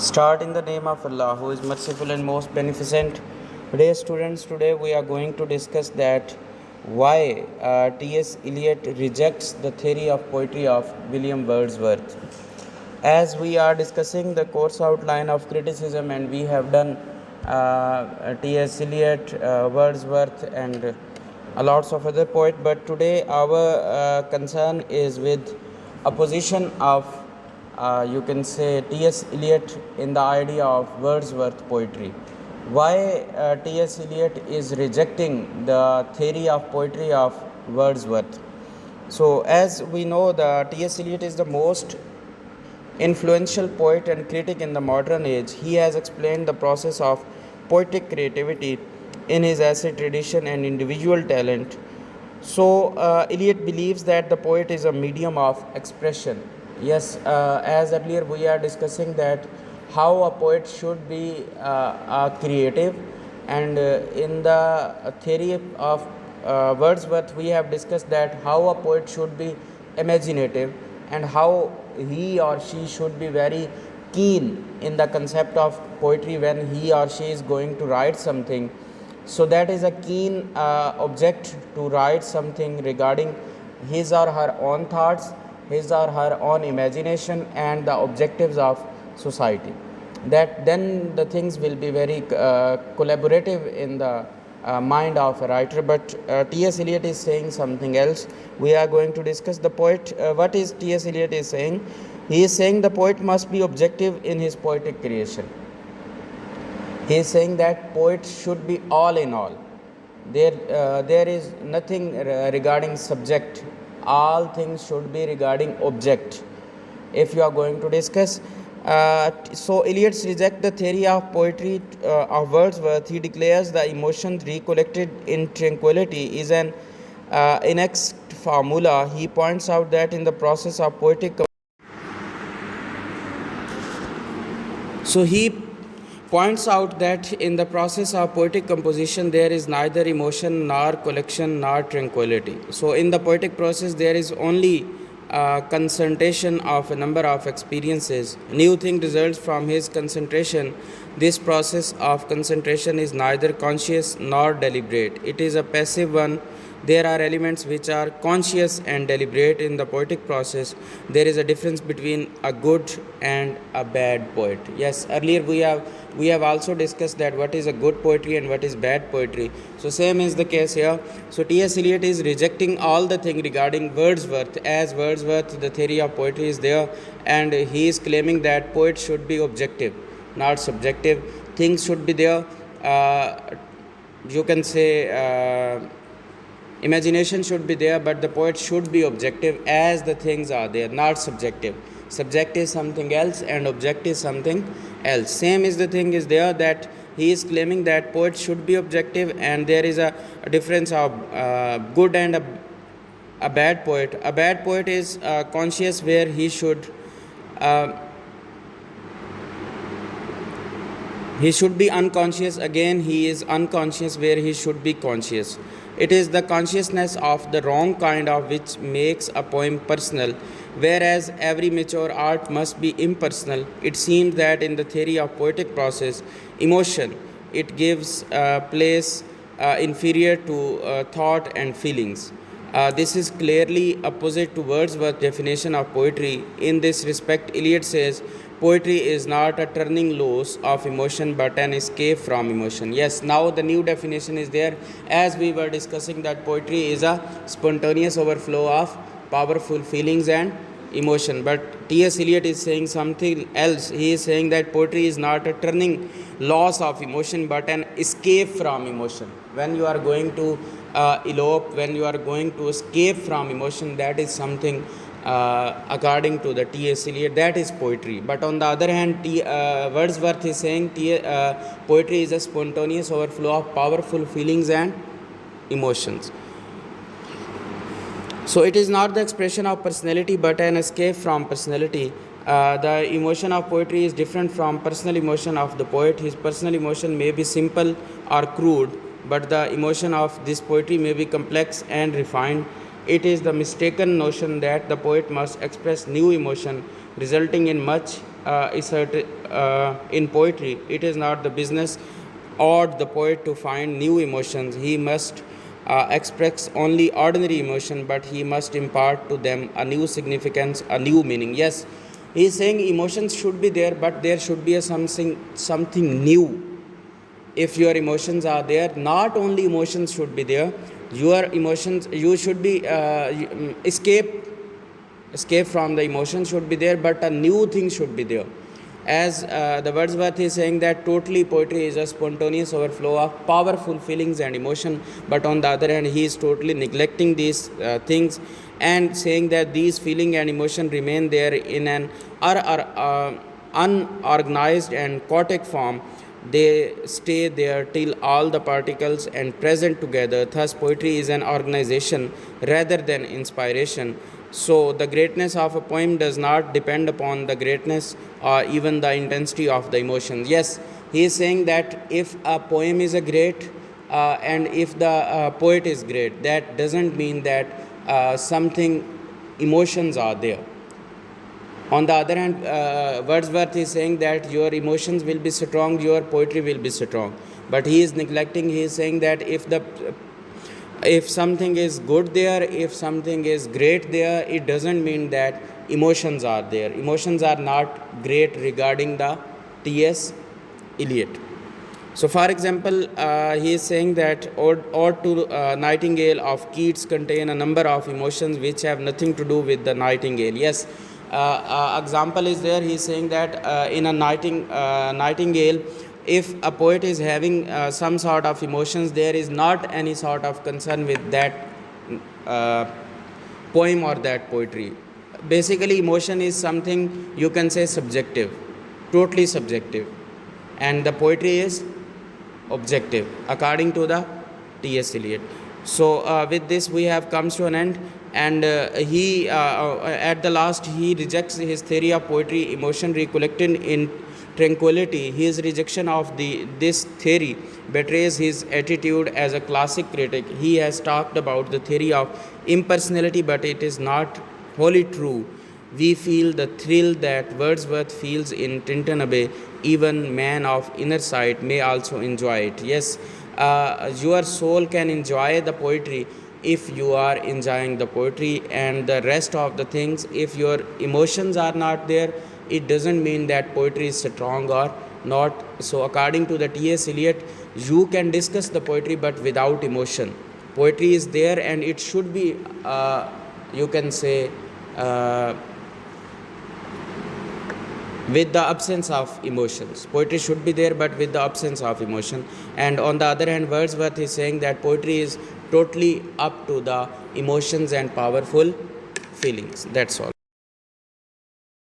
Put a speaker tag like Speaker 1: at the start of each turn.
Speaker 1: Start in the name of Allah, who is merciful and most beneficent. Dear students, today we are going to discuss that why T.S. Eliot rejects the theory of poetry of William Wordsworth. As we are discussing the course outline of criticism, and we have done T.S. Eliot, Wordsworth, and lots of other poets, but today our concern is with opposition of you can say T.S. Eliot in the idea of Wordsworth poetry. Why T.S. Eliot is rejecting the theory of poetry of Wordsworth? So, as we know, the T.S. Eliot is the most influential poet and critic in the modern age. He has explained the process of poetic creativity in his essay Tradition and Individual Talent. So, Eliot believes that the poet is a medium of expression. Yes, as earlier we are discussing that how a poet should be creative, and in the theory of Wordsworth we have discussed that how a poet should be imaginative and how he or she should be very keen in the concept of poetry when he or she is going to write something. So that is a keen object to write something regarding his or her own thoughts, his or her own imagination, and the objectives of society. That then the things will be very collaborative in the mind of a writer. But T.S. Eliot is saying something else. We are going to discuss the poet. What is T.S. Eliot is saying? He is saying the poet must be objective in his poetic creation. He is saying that poet should be all in all. There is nothing regarding subject. All things should be regarding object. If you are going to discuss, so Eliot rejects the theory of poetry of Wordsworth. He declares the emotion recollected in tranquility is an inexact formula. He points out that in the process of poetic he points out that in the process of poetic composition there is neither emotion nor collection nor tranquility. So in the poetic process there is only concentration of a number of experiences. New thing results from his concentration. This process of concentration is neither conscious nor deliberate. It is a passive one. There are elements which are conscious and deliberate in the poetic process. There is a difference between a good and a bad poet. Yes, earlier we have also discussed that what is a good poetry and what is bad poetry. So same is the case here. So T.S. Eliot is rejecting all the thing regarding Wordsworth, as Wordsworth the theory of poetry is there, and he is claiming that poets should be objective, not subjective. Things should be there. You can say imagination should be there, but the poet should be objective as the things are there, not subjective. Subject is something else and object is something else. Same is the thing is there, that he is claiming that poet should be objective, and there is a difference of good and a bad poet. A bad poet is conscious where he should be unconscious. Again, he is unconscious where he should be conscious. It is the consciousness of the wrong kind of which makes a poem personal, whereas every mature art must be impersonal. It seems that in the theory of poetic process, emotion, it gives place inferior to thought and feelings. This is clearly opposite to Wordsworth's definition of poetry. In this respect, Eliot says, poetry is not a turning loose of emotion but an escape from emotion. Yes, now the new definition is there, as we were discussing that poetry is a spontaneous overflow of powerful feelings and emotion. But T.S. Eliot is saying something else. He is saying that poetry is not a turning loss of emotion but an escape from emotion. When you are going to elope, when you are going to escape from emotion, that is something according to the T.S. Eliot, that is poetry. But on the other hand, Wordsworth is saying poetry is a spontaneous overflow of powerful feelings and emotions. So it is not the expression of personality but an escape from personality. The emotion of poetry is different from personal emotion of the poet. His personal emotion may be simple or crude, but the emotion of this poetry may be complex and refined. It is the mistaken notion that the poet must express new emotion resulting in much in poetry, it is not the business or the poet to find new emotions. He must express only ordinary emotion, but he must impart to them a new significance, a new meaning. Yes, he is saying emotions should be there, but there should be a something new. If your emotions are there, not only emotions should be there, your emotions, you should be escape from the emotions should be there, but a new thing should be there. As the Wordsworth is saying that totally poetry is a spontaneous overflow of powerful feelings and emotion, but on the other hand he is totally neglecting these things and saying that these feeling and emotion remain there in an unorganized and chaotic form. They stay there till all the particles and present together. Thus poetry is an organization rather than inspiration. So the greatness of a poem does not depend upon the greatness or even the intensity of the emotions. Yes, he is saying that if a poem is a great and if the poet is great, that doesn't mean that something emotions are there. On the other hand, Wordsworth is saying that your emotions will be strong, your poetry will be strong. But he is neglecting, he is saying that if something is good there, if something is great there, it doesn't mean that emotions are there. Emotions are not great regarding the T.S. Eliot. So, for example, he is saying that Ode to Nightingale of Keats contain a number of emotions which have nothing to do with the nightingale. Yes, example is there. He is saying that in a nightingale, if a poet is having some sort of emotions, there is not any sort of concern with that poem or that poetry. Basically, emotion is something you can say subjective, totally subjective, and the poetry is objective according to the T.S. Eliot. So with this we have comes to an end, and he at the last he rejects his theory of poetry, emotion recollected in tranquility. His rejection of this theory betrays his attitude as a classic critic. He has talked about the theory of impersonality, but it is not wholly true. We feel the thrill that Wordsworth feels in Tintin Abbey. Even man of inner sight may also enjoy it. Yes, your soul can enjoy the poetry if you are enjoying the poetry, and the rest of the things, if your emotions are not there, it doesn't mean that poetry is strong or not. So according to the T.S. Eliot, you can discuss the poetry but without emotion. Poetry is there and it should be you can say with the absence of emotions. Poetry should be there but with the absence of emotion. And on the other hand, Wordsworth is saying that poetry is totally up to the emotions and powerful feelings. That's all.